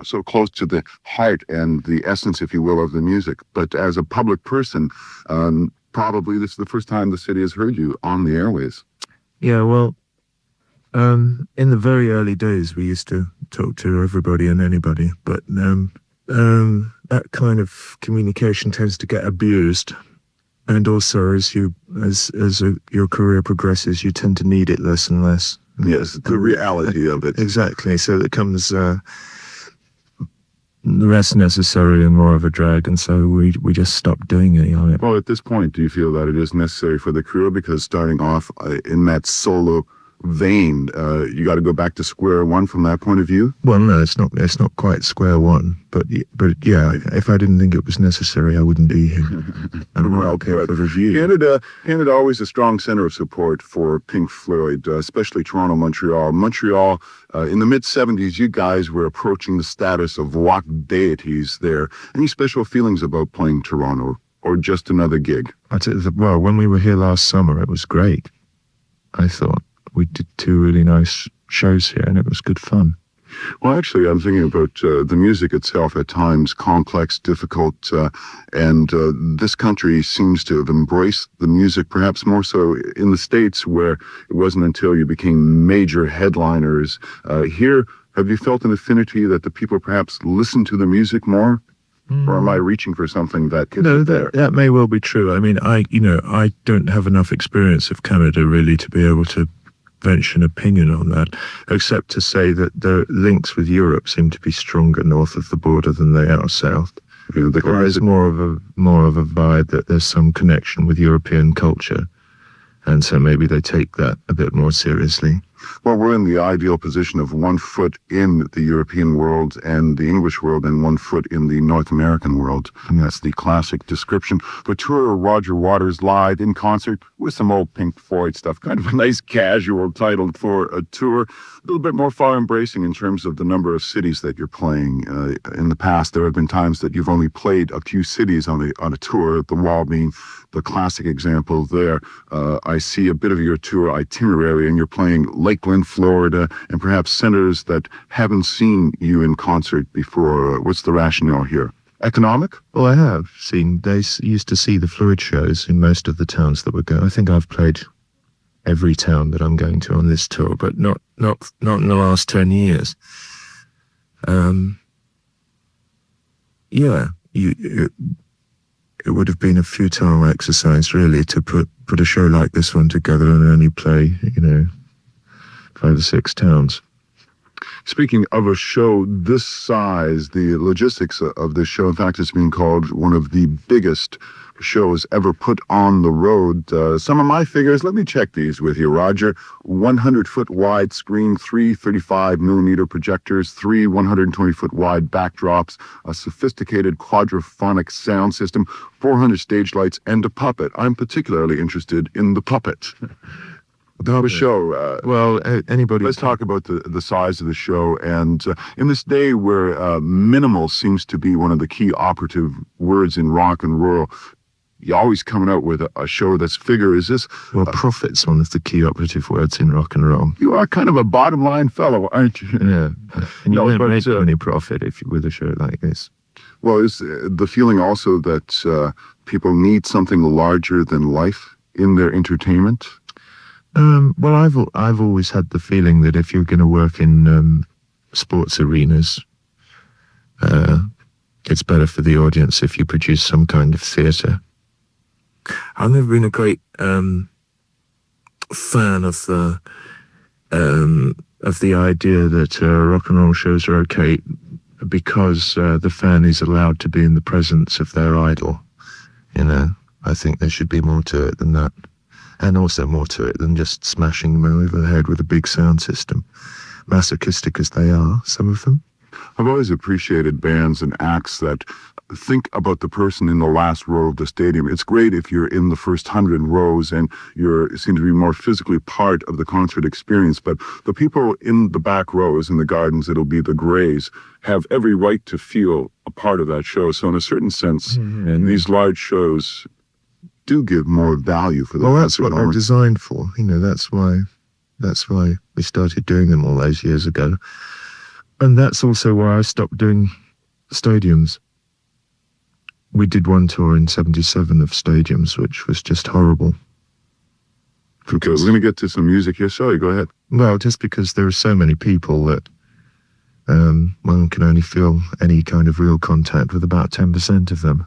so close to the heart and the essence, if you will, of the music. But as a public person, probably this is the first time the city has heard you on the airways. Yeah, well, in the very early days, we used to talk to everybody and anybody, but that kind of communication tends to get abused. And also, as your career progresses, you tend to need it less and less. Yes, the reality of it. Exactly. So it comes less necessary and more of a drag, and so we just stopped doing it. Well, at this point, do you feel that it is necessary for the career? Because starting off in that solo vein, you got to go back to square one from that point of view? Well, no, it's not quite square one, but yeah, if I didn't think it was necessary, I wouldn't be here. Well, Canada always a strong center of support for Pink Floyd, especially Toronto, Montreal. Montreal, in the mid-'70s, you guys were approaching the status of rock deities there. Any special feelings about playing Toronto, or just another gig? Well, when we were here last summer, it was great. I thought. We did 2 really nice shows here, and it was good fun. Well, actually, I'm thinking about the music itself at times, complex, difficult, and this country seems to have embraced the music, perhaps more so in the States, where it wasn't until you became major headliners. Here, have you felt an affinity that the people perhaps listen to the music more? Or am I reaching for something that gets there? That may well be true. I mean, I don't have enough experience of Canada really to be able to venture an opinion on that, except to say that the links with Europe seem to be stronger north of the border than they are south. There is more of a vibe that there's some connection with European culture, and so maybe they take that a bit more seriously. Well, we're in the ideal position of 1 foot in the European world and the English world and 1 foot in the North American world. And that's the classic description. The tour Roger Waters live in concert with some old Pink Floyd stuff. Kind of a nice casual title for a tour. A little bit more far-embracing in terms of the number of cities that you're playing. In the past, there have been times that you've only played a few cities on a tour, the Wall being the classic example there. I see a bit of your tour itinerary, and you're playing Lakeland, Florida, and perhaps centers that haven't seen you in concert before. What's the rationale here? Economic? Well, I have seen. They used to see the Fluid shows in most of the towns that we're going. I think I've played every town that I'm going to on this tour, but not in the last 10 years. It would have been a futile exercise, really, to put a show like this one together and only play, 5 or 6 towns. Speaking of a show this size, the logistics of this show, in fact, it's being called one of the biggest shows ever put on the road. Some of my figures, let me check these with you, Roger. 100-foot wide screen, 3 35-millimeter projectors, 3 120-foot wide backdrops, a sophisticated quadraphonic sound system, 400 stage lights, and a puppet. I'm particularly interested in the puppet. The show. Anybody. Let's talk about the size of the show. And in this day where minimal seems to be one of the key operative words in rock and roll, you're always coming out with a show that's bigger. Is this? Well, profit's one of the key operative words in rock and roll. You are kind of a bottom line fellow, aren't you? Yeah. And you won't make any profit with a show like this. Well, is the feeling also that people need something larger than life in their entertainment? Well, I've always had the feeling that if you're going to work in sports arenas, it's better for the audience if you produce some kind of theatre. I've never been a great fan of the idea that rock and roll shows are okay because the fan is allowed to be in the presence of their idol. I think there should be more to it than that. And also more to it than just smashing them over the head with a big sound system. Masochistic as they are, some of them. I've always appreciated bands and acts that think about the person in the last row of the stadium. It's great if you're in the first 100 rows and you seem to be more physically part of the concert experience, but the people in the back rows in the gardens, it'll be the Greys, have every right to feel a part of that show. So in a certain sense, these large shows do give more value for the Well, that's what they're designed for. That's why we started doing them all those years ago. And that's also why I stopped doing stadiums. We did one tour in '77 of stadiums, which was just horrible. Okay, we're going to get to some music here. Sorry, go ahead. Well, just because there are so many people that one can only feel any kind of real contact with about 10% of them.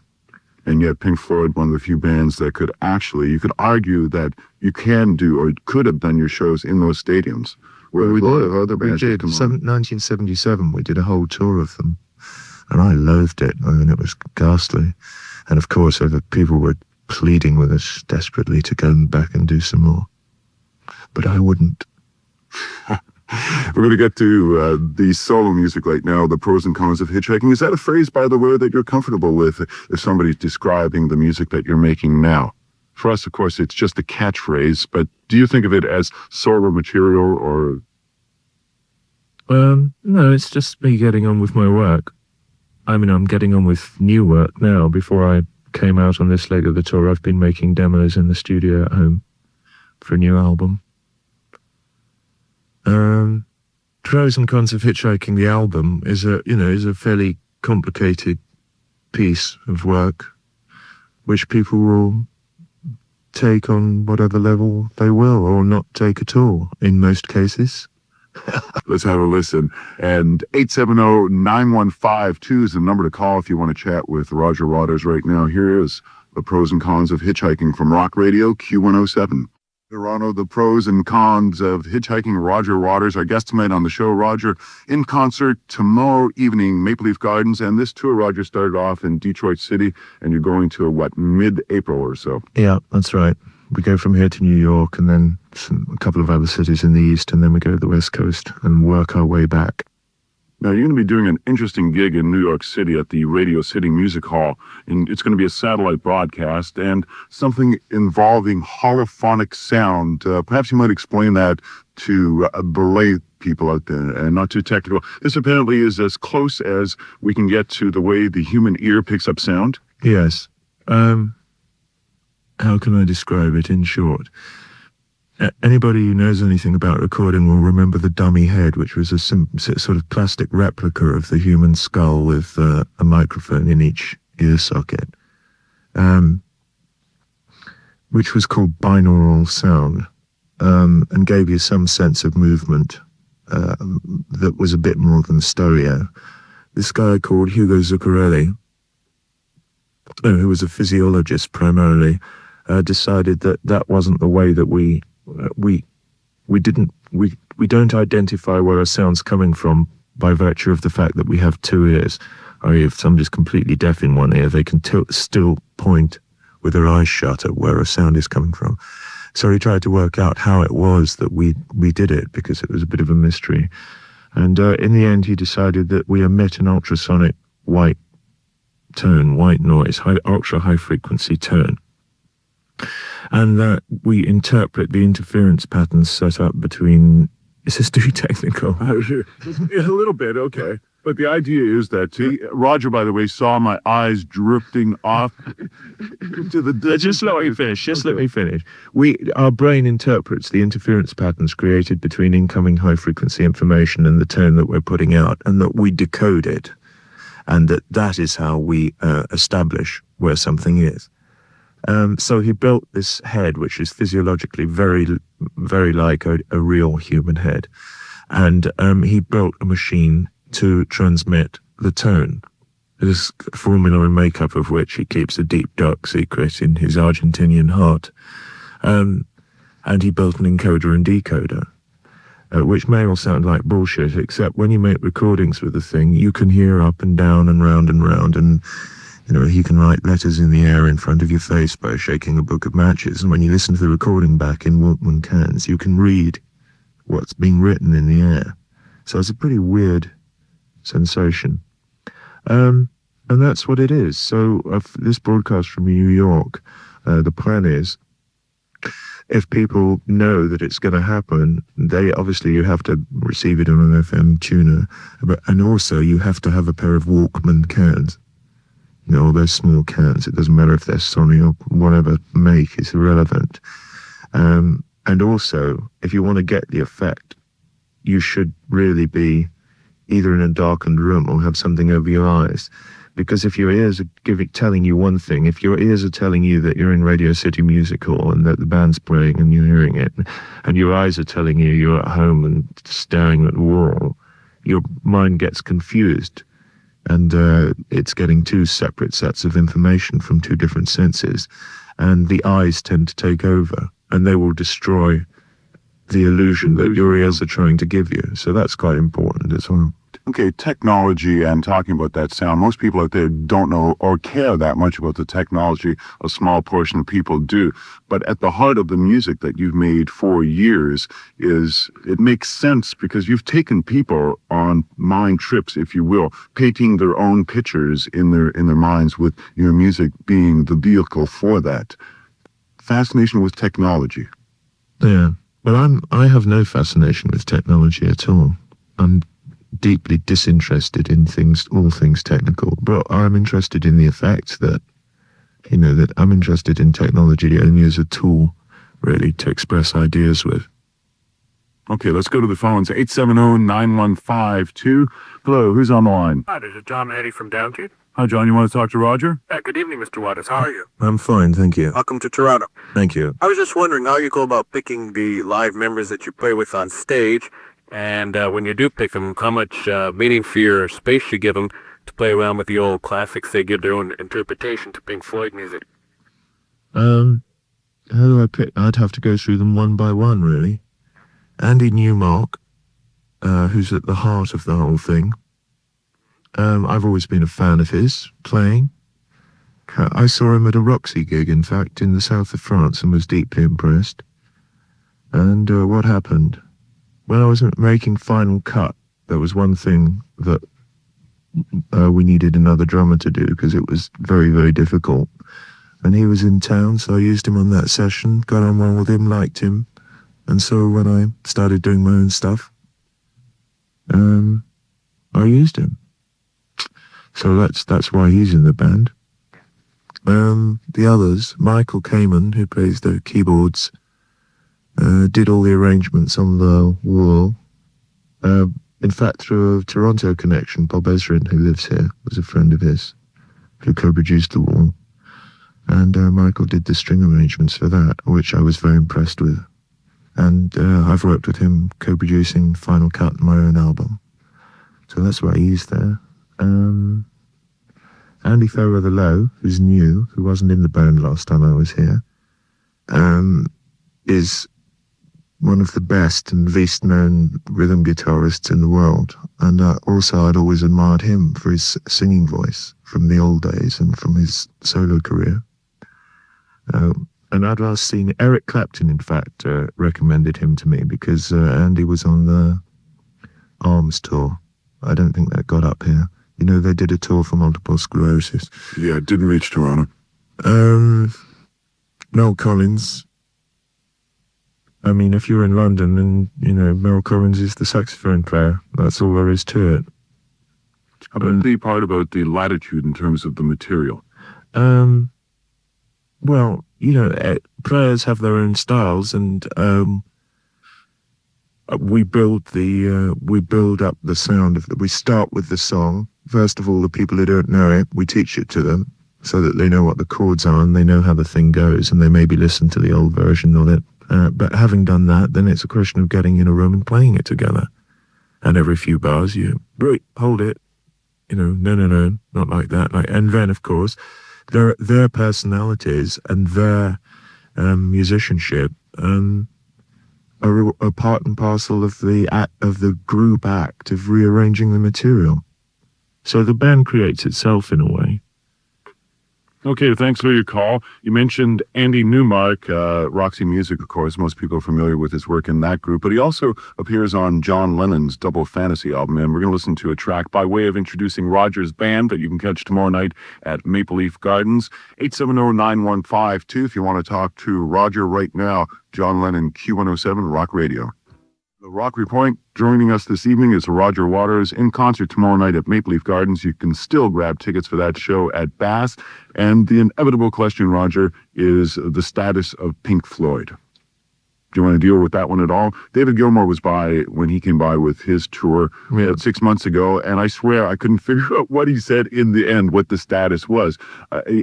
And yet Pink Floyd, one of the few bands that could actually, you could argue that you can do or could have done your shows in those stadiums. Where a lot of other bands did. 1977, we did a whole tour of them. And I loathed it. I mean, it was ghastly. And of course, people were pleading with us desperately to go back and do some more. But I wouldn't. We're going to get to the solo music right now, the pros and cons of hitchhiking. Is that a phrase, by the way, that you're comfortable with if somebody's describing the music that you're making now? For us, of course, it's just a catchphrase, but do you think of it as solo material or... No, it's just me getting on with my work. I mean, I'm getting on with new work now. Before I came out on this leg of the tour, I've been making demos in the studio at home for a new album. Pros and cons of hitchhiking, the album, is a fairly complicated piece of work, which people will take on whatever level they will, or not take at all, in most cases. Let's have a listen. And 870-9152 is the number to call if you want to chat with Roger Waters right now. Here is the pros and cons of hitchhiking from Rock Radio Q107. Toronto, the pros and cons of hitchhiking. Roger Waters, our guest tonight on the show. Roger, in concert tomorrow evening, Maple Leaf Gardens. And this tour, Roger, started off in Detroit City, and you're going to, mid-April or so? Yeah, that's right. We go from here to New York and then a couple of other cities in the east, and then we go to the West Coast and work our way back. Now, you're going to be doing an interesting gig in New York City at the Radio City Music Hall. And it's going to be a satellite broadcast and something involving holophonic sound. Perhaps you might explain that to the lay people out there and not too technical. This apparently is as close as we can get to the way the human ear picks up sound. Yes. How can I describe it in short? Anybody who knows anything about recording will remember the dummy head, which was a sort of plastic replica of the human skull with a microphone in each ear socket, which was called binaural sound, and gave you some sense of movement that was a bit more than stereo. This guy called Hugo Zuccarelli, who was a physiologist primarily, decided that wasn't the way that we don't identify where a sound's coming from by virtue of the fact that we have two ears. Or if somebody's completely deaf in one ear, they can still point with their eyes shut at where a sound is coming from. So he tried to work out how it was that we did it, because it was a bit of a mystery. And in the end, he decided that we emit an ultrasonic white noise, ultra high frequency tone. And that we interpret the interference patterns set up between... Is this too technical? A little bit, okay. But the idea is that, Roger, by the way, saw my eyes drifting off to the... Just let me finish. Let me finish. Our brain interprets the interference patterns created between incoming high-frequency information and the tone that we're putting out, and that we decode it. And that is how we establish where something is. So he built this head, which is physiologically very, very like a real human head. And he built a machine to transmit the tone. There's a formula and makeup of which he keeps a deep, dark secret in his Argentinian heart. And he built an encoder and decoder, which may all sound like bullshit, except when you make recordings with the thing, you can hear up and down and round and round, and you can write letters in the air in front of your face by shaking a book of matches. And when you listen to the recording back in Walkman cans, you can read what's being written in the air. So it's a pretty weird sensation. And that's what it is. So this broadcast from New York, the plan is, if people know that it's going to happen, you have to receive it on an FM tuner, and also you have to have a pair of Walkman cans. Those small cans. It doesn't matter if they're Sony or whatever make, it's irrelevant. And also, if you want to get the effect, you should really be either in a darkened room or have something over your eyes. Because if your ears are telling you one thing, if your ears are telling you that you're in Radio City Music Hall and that the band's playing and you're hearing it, and your eyes are telling you you're at home and staring at the wall, your mind gets confused. And it's getting two separate sets of information from two different senses. And the eyes tend to take over, and they will destroy the illusion that your ears are trying to give you. So that's quite important as well. Okay, technology and talking about that sound. Most people out there don't know or care that much about the technology. A small portion of people do. But at the heart of the music that you've made for years is, it makes sense because you've taken people on mind trips, if you will, painting their own pictures in their minds, with your music being the vehicle for that. Fascination with technology. Yeah. Well, I have no fascination with technology at all. I'm deeply disinterested in all things technical, but I'm interested in the effect that I'm interested in technology only as a tool, really, to express ideas with. Okay, let's go to the phones. 870-9152. Hello, who's on the line? Hi, this is John Eddie from Downtown. Hi, John, you want to talk to Roger? Good evening, Mr. Waters. How are you? I'm fine, thank you. Welcome to Toronto. Thank you. I was just wondering how you go about picking the live members that you play with on stage, and when you do pick them, how much meaning for your space you give them to play around with the old classics. They give their own interpretation to Pink Floyd music. How do I pick? I'd have to go through them one by one, really. Andy Newmark, who's at the heart of the whole thing. I've always been a fan of his playing. I saw him at a Roxy gig, in fact, in the south of France, and was deeply impressed. And what happened? When I was making Final Cut, there was one thing that we needed another drummer to do, because it was very, very difficult. And he was in town, so I used him on that session, got on well with him, liked him. And so when I started doing my own stuff, I used him. So that's why he's in the band. The others, Michael Kamen, who plays the keyboards, did all the arrangements on the wall. In fact, through a Toronto connection, Bob Ezrin, who lives here, was a friend of his, who co-produced the wall. And Michael did the string arrangements for that, which I was very impressed with. And I've worked with him co-producing Final Cut, my own album. So that's what I used there. Andy Fairweather-Lowe, who's new, who wasn't in the band last time I was here, is one of the best and least known rhythm guitarists in the world. And also I'd always admired him for his singing voice from the old days and from his solo career. And I'd last seen Eric Clapton, in fact, recommended him to me because Andy was on the Arms tour. I don't think that got up here. You know, they did a tour for multiple sclerosis. Yeah, it didn't reach Toronto. Noel Collins. I mean, if you're in London and, Noel Collins is the saxophone player, that's all there is to it. How about the part about the latitude in terms of the material? Well, players have their own styles, and we build up the sound of we start with the song. First of all, the people who don't know it, we teach it to them so that they know what the chords are and they know how the thing goes, and they maybe listen to the old version of it. But having done that, then it's a question of getting in a room and playing it together. And every few bars, right, hold it, no, not like that. And then, of course, their personalities and their musicianship are a part and parcel of the group act of rearranging the material. So the band creates itself in a way. Okay, thanks for your call. You mentioned Andy Newmark, Roxy Music, of course. Most people are familiar with his work in that group, but he also appears on John Lennon's Double Fantasy album, and we're going to listen to a track by way of introducing Roger's band that you can catch tomorrow night at Maple Leaf Gardens. 870-9152 if you want to talk to Roger right now. John Lennon, Q107, Rock Radio. The Rock Report. Joining us this evening is Roger Waters in concert tomorrow night at Maple Leaf Gardens. You can still grab tickets for that show at Bass. And the inevitable question, Roger, is the status of Pink Floyd. Do you want to deal with that one at all? David Gilmour was by when he came by with his tour 6 months ago, and I swear I couldn't figure out what he said in the end, what the status was.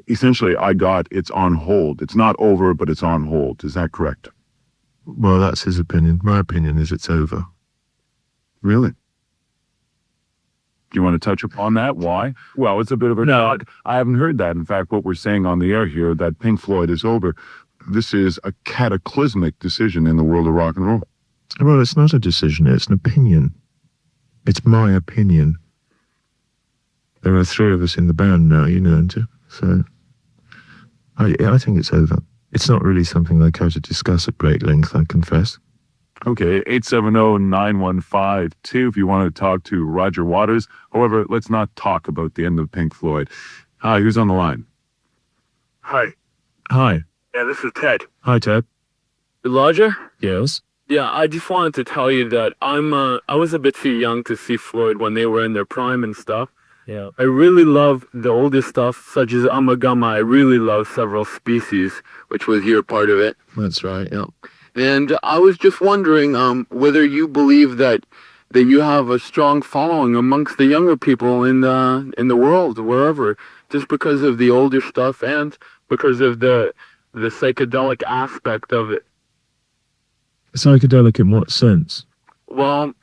Essentially, I got it's on hold. It's not over, but it's on hold. Is that correct? Well, that's his opinion. My opinion is it's over. Really? Do you want to touch upon that? Why? Well, it's a bit of a... No, I haven't heard that. In fact, what we're saying on the air here, that Pink Floyd is over, this is a cataclysmic decision in the world of rock and roll. Well, it's not a decision. It's an opinion. It's my opinion. There are 3 of us in the band now, you know, aren't you? So I think it's over. It's not really something I care to discuss at great length, I confess. Okay, 870-9152 if you want to talk to Roger Waters. However, let's not talk about the end of Pink Floyd. Hi, who's on the line? Hi. Hi. Yeah, this is Ted. Hi, Ted. Elijah? Yes? Yeah, I just wanted to tell you that I was a bit too young to see Floyd when they were in their prime and stuff. Yeah. I really love the older stuff, such as Amagama. I really love Several Species, which was your part of it. That's right, yeah. And I was just wondering whether you believe that you have a strong following amongst the younger people in the world, wherever, just because of the older stuff and because of the psychedelic aspect of it. Psychedelic in what sense? Well,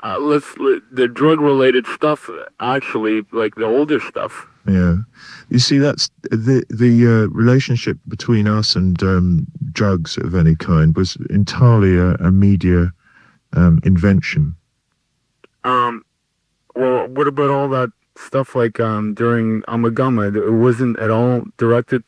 the drug-related stuff, actually, like the older stuff. Yeah. You see, that's the relationship between us and drugs of any kind was entirely a media invention. Well, what about all that stuff like during Amagama? It wasn't at all directed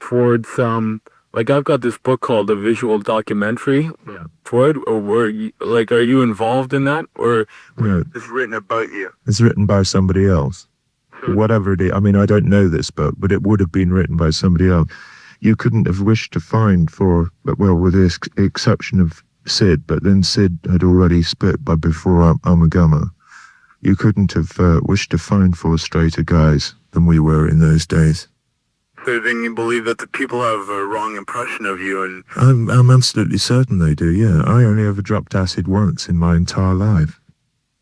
towards like I've got this book called A Visual Documentary. Yeah. Floyd, or are you involved in that, or No, it's written about you? it's written by somebody else. Whatever it is, I mean, I don't know this book, but it would have been written by somebody else. You couldn't have wished to find well, with the exception of Sid, but then Sid had already split by before Amagama. You couldn't have wished to find 4 straighter guys than we were in those days. So then you believe that the people have a wrong impression of you, and I'm absolutely certain they do, yeah. I only ever dropped acid once in my entire life.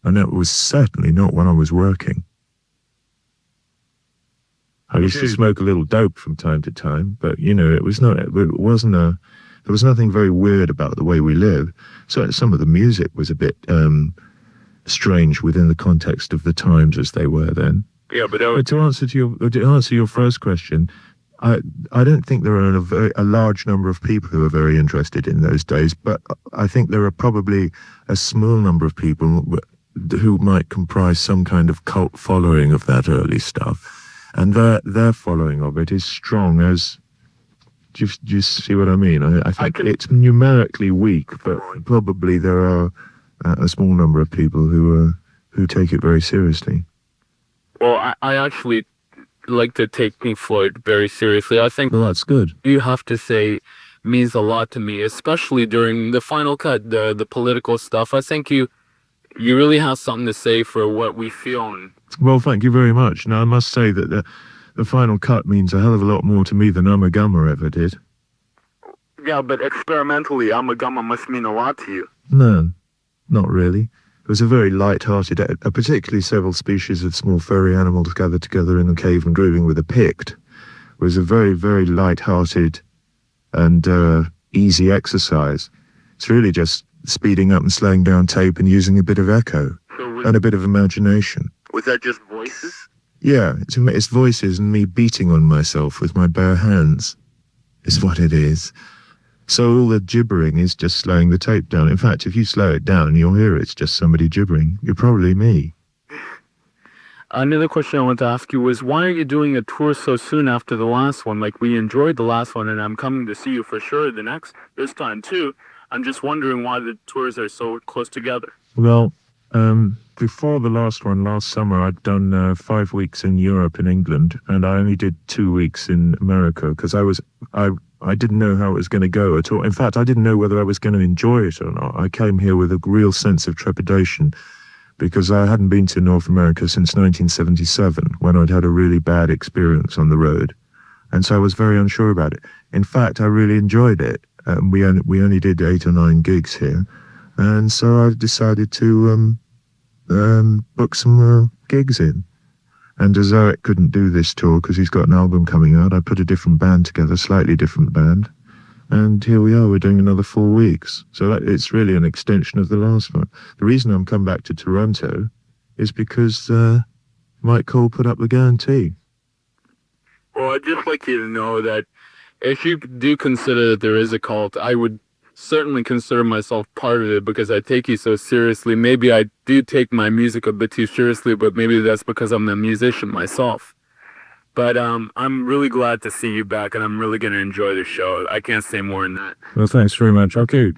And it was certainly not when I was working. I used to smoke a little dope from time to time, but, you know, there was nothing very weird about the way we lived. So some of the music was a bit strange within the context of the times as they were then. yeah, but To answer your first question, I don't think there are a large number of people who are very interested in those days, but I think there are probably a small number of people who might comprise some kind of cult following of that early stuff. And their following of it is strong as... Do you see what I mean? I think it's numerically weak, but probably there are a small number of people who take it very seriously. well, I actually like to take Pink Floyd very seriously. I think Well, that's good. you have to say means a lot to me, especially during the final cut, the political stuff. I think you really have something to say for what we feel. And Well, thank you very much. Now, I must say that the final cut means a hell of a lot more to me than Amagama ever did. yeah, but experimentally, Amagama must mean a lot to you. No, not really. It was a very light-hearted, particularly Several Species of small furry animals gathered together in a cave and grooving with a pict. It was a very, very light-hearted and easy exercise. It's really just speeding up and slowing down tape and using a bit of echo and a bit of imagination. Was that just voices? Yeah, it's voices and me beating on myself with my bare hands is what it is. So all the gibbering is just slowing the tape down. In fact, if you slow it down, you'll hear it's just somebody gibbering. You're probably me. Another question I want to ask you was, why are you doing a tour so soon after the last one? Like, we enjoyed the last one, and I'm coming to see you for sure this time too. I'm just wondering why the tours are so close together. Well, before the last one, last summer, I'd done 5 weeks in Europe and England, and I only did 2 weeks in America because I didn't know how it was going to go at all. In fact, I didn't know whether I was going to enjoy it or not. I came here with a real sense of trepidation because I hadn't been to North America since 1977, when I'd had a really bad experience on the road. And so I was very unsure about it. In fact, I really enjoyed it. we only did 8 or 9 gigs here, and so I decided to book some gigs in. And as Eric couldn't do this tour because he's got an album coming out, I put a different band together, slightly different band. And here we are, we're doing another 4 weeks. So it's really an extension of the last one. The reason I'm come back to Toronto is because Mike Cole put up the guarantee. Well, I'd just like you to know that if you do consider that there is a cult, I would certainly consider myself part of it because I take you so seriously. Maybe I do take my music a bit too seriously, but maybe that's because I'm a musician myself. But I'm really glad to see you back, and I'm really going to enjoy the show. I can't say more than that. Well, thanks very much. Okay.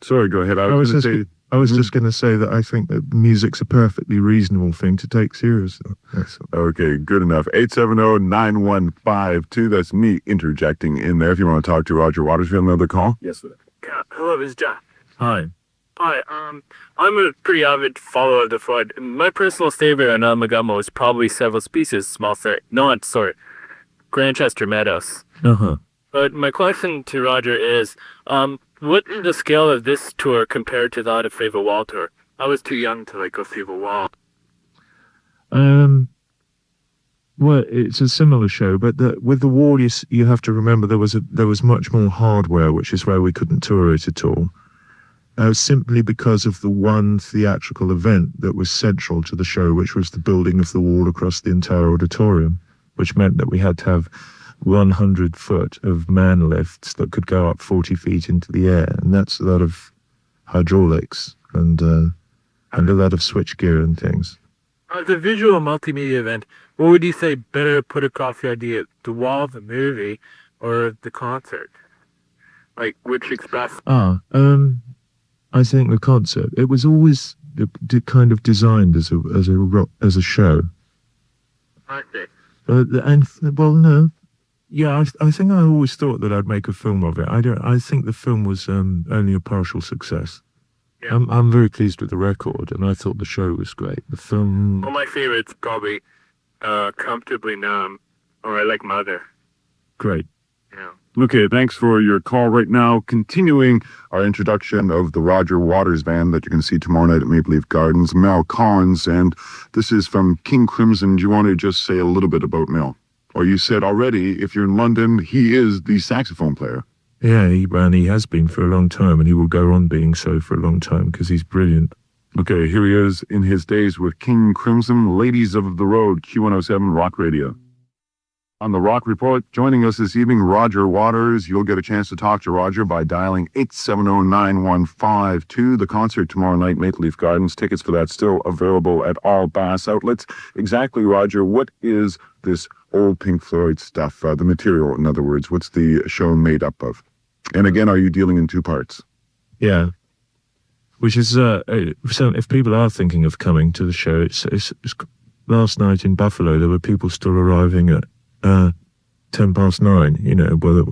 Sorry, go ahead. I was just going to say that I think that music's a perfectly reasonable thing to take seriously. Okay, good enough. 870-9152. That's me interjecting in there. If you want to talk to Roger Waters, you have another call? Yes, sir. Hello, this is John. Hi. Hi, I'm a pretty avid follower of the Floyd. My personal favorite on Amalgamo is probably Several Species, Grantchester Meadows. Uh-huh. But my question to Roger is, what is the scale of this tour compared to that of Favorite Wall tour? I was too young to go see the Wall. Well, it's a similar show, but with the Wall, you have to remember there was much more hardware, which is why we couldn't tour it at all. Simply because of the one theatrical event that was central to the show, which was the building of the wall across the entire auditorium, which meant that we had to have 100 foot of man lifts that could go up 40 feet into the air, and that's a lot of hydraulics and a lot of switchgear and things. The visual multimedia event, what would you say better put across the idea, the Wall, the movie, or the concert? Which expressed... I think the concert. It was always kind of designed as a show. I see. No. Yeah, I think I always thought that I'd make a film of it. I think the film was only a partial success. Yeah. I'm very pleased with the record, and I thought the show was great. The film... Well, my favorite's probably Comfortably Numb, or I Like Mother. Great. Yeah. Okay, thanks for your call right now. Continuing our introduction of the Roger Waters Band that you can see tomorrow night at Maple Leaf Gardens, Mel Collins, and this is from King Crimson. Do you want to just say a little bit about Mel? Or you said already, if you're in London, he is the saxophone player. Yeah, he has been for a long time, and he will go on being so for a long time because he's brilliant. Okay, here he is in his days with King Crimson, Ladies of the Road, Q107 Rock Radio. On the Rock Report, joining us this evening, Roger Waters. You'll get a chance to talk to Roger by dialing 870-9152. The concert tomorrow night, Maple Leaf Gardens. Tickets for that still available at all Bass outlets. Exactly, Roger, what is this old Pink Floyd stuff? The material, in other words. What's the show made up of? And again, are you dealing in 2 parts? Yeah. Which is, so if people are thinking of coming to the show, it's last night in Buffalo, there were people still arriving at 9:10, well, the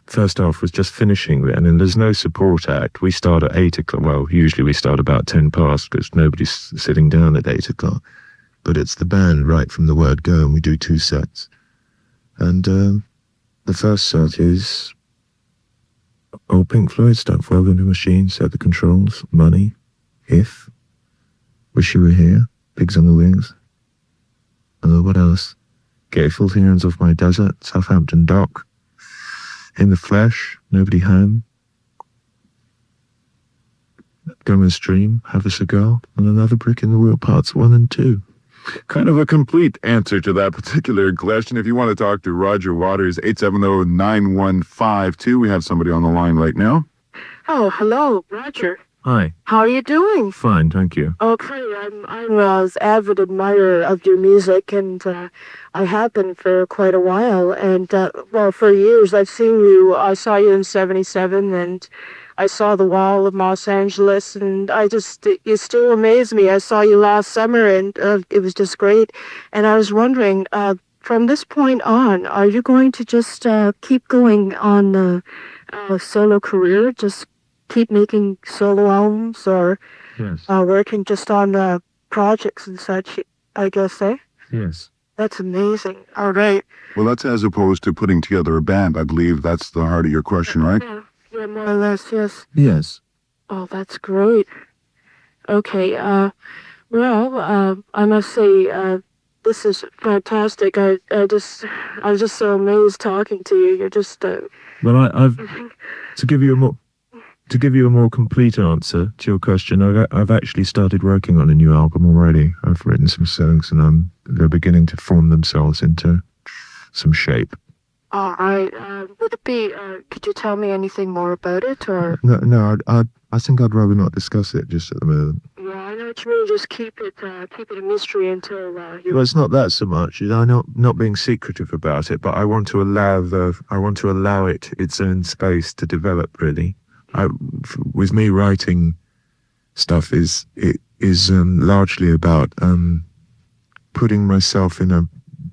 first half was just finishing then, and there's no support act. We start at 8 o'clock. Well, usually we start about 10 past because nobody's sitting down at 8 o'clock. But it's the band right from the word go, and we do 2 sets. And the first set is old Pink Floyd stuff. Welcome to Machine, Set the Controls, Money, If, Wish You Were Here, Pigs on the Wings. What else? Get Filthy Hands Off My Desert, Southampton Dock, In the Flesh, Nobody Home, Gomez Stream, Have a Cigar, and Another Brick in the Wheel, parts 1 and 2. Kind of a complete answer to that particular question. If you want to talk to Roger Waters, 870-9152. We have somebody on the line right now. Oh, hello, Roger. Hi. How are you doing? Fine, thank you. Okay, I'm an avid admirer of your music, and I have been for quite a while. And for years I've seen you. I saw you in '77, and I saw the Wall of Los Angeles, and you still amaze me. I saw you last summer, and it was just great. And I was wondering, from this point on, are you going to just keep going on the solo career? Just keep making solo albums, or Yes. working just on projects and such, I guess, eh? Yes. That's amazing. All right. Well, that's as opposed to putting together a band. I believe that's the heart of your question, right? Yeah, more or less, yes. Yes. Oh, that's great. Okay, I must say, this is fantastic. I'm just so amazed talking to you. You're just, Well, I've to give you a more complete answer to your question. I've actually started working on a new album already. I've written some songs, and they're beginning to form themselves into some shape. all right. Would it be, could you tell me anything more about it, or? No, I think I'd rather not discuss it just at the moment. Yeah, I know what you mean. Just keep it a mystery until you. Well, it's not that so much. I'm not being secretive about it, but I want to allow it its own space to develop. Really, with me writing stuff is largely about putting myself in a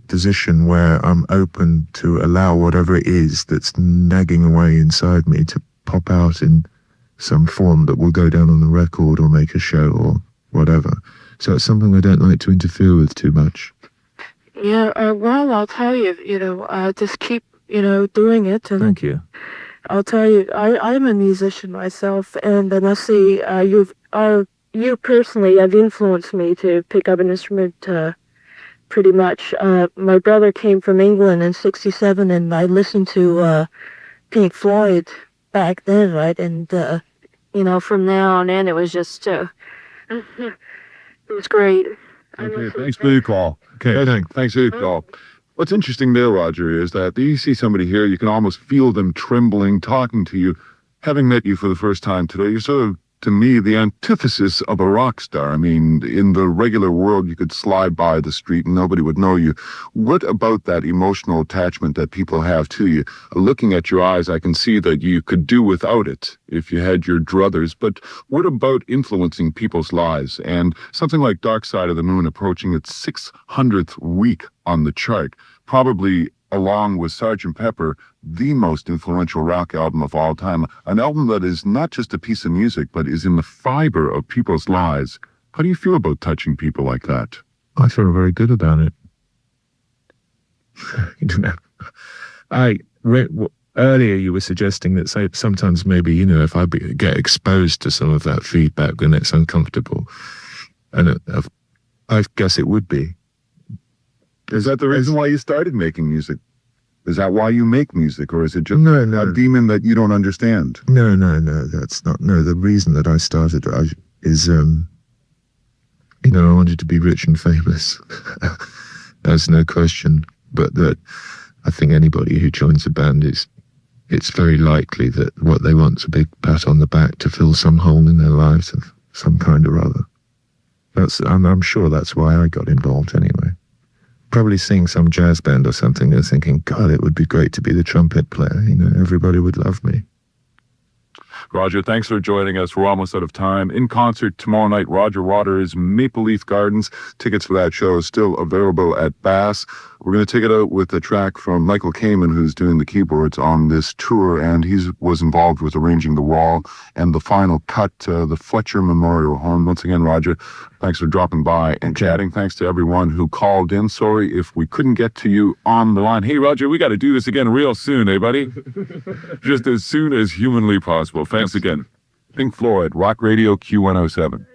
position where I'm open to allow whatever it is that's nagging away inside me to pop out in some form that will go down on the record or make a show or whatever. So it's something I don't like to interfere with too much. Yeah, well, I'll tell you, just keep, doing it. And Thank you. I'll tell you, I'm a musician myself, and I must say, you personally have influenced me to pick up an instrument, pretty much. My brother came from England in '67, and I listened to, Pink Floyd back then, right? And, from now on in, it was just, it was great. Okay, thanks for your call. Okay, thanks. Thanks for your call. What's interesting there, Roger, is that you see somebody here, you can almost feel them trembling, talking to you. Having met you for the first time today, you're sort of, to me, the antithesis of a rock star. I mean, in the regular world, you could slide by the street and nobody would know you. What about that emotional attachment that people have to you? Looking at your eyes, I can see that you could do without it if you had your druthers. But what about influencing people's lives? And something like Dark Side of the Moon approaching its 600th week on the chart, probably along with Sgt. Pepper, the most influential rock album of all time. An album that is not just a piece of music, but is in the fiber of people's lives. How do you feel about touching people like that? I feel very good about it. Earlier you were suggesting that sometimes maybe, if I get exposed to some of that feedback, then it's uncomfortable. And I guess it would be. Is that the reason why you started making music? Is that why you make music, or is it just No. a demon that you don't understand? No, that's not. No, the reason that I started is, I wanted to be rich and famous. There's no question. But that I think anybody who joins a band it's very likely that what they want is a big pat on the back to fill some hole in their lives of some kind or other. I'm sure that's why I got involved anyway. Probably seeing some jazz band or something and thinking, God, it would be great to be the trumpet player. Everybody would love me. Roger, thanks for joining us. We're almost out of time. In concert tomorrow night, Roger Waters, Maple Leaf Gardens. Tickets for that show is still available at Bass. We're going to take it out with a track from Michael Kamen, who's doing the keyboards on this tour, and he was involved with arranging the wall and the final cut, the Fletcher Memorial Home. Once again, Roger, thanks for dropping by and chatting. Thanks to everyone who called in. Sorry if we couldn't get to you on the line. Hey, Roger, we got to do this again real soon, eh, buddy? Just as soon as humanly possible. Thanks again. Pink Floyd, Rock Radio Q107.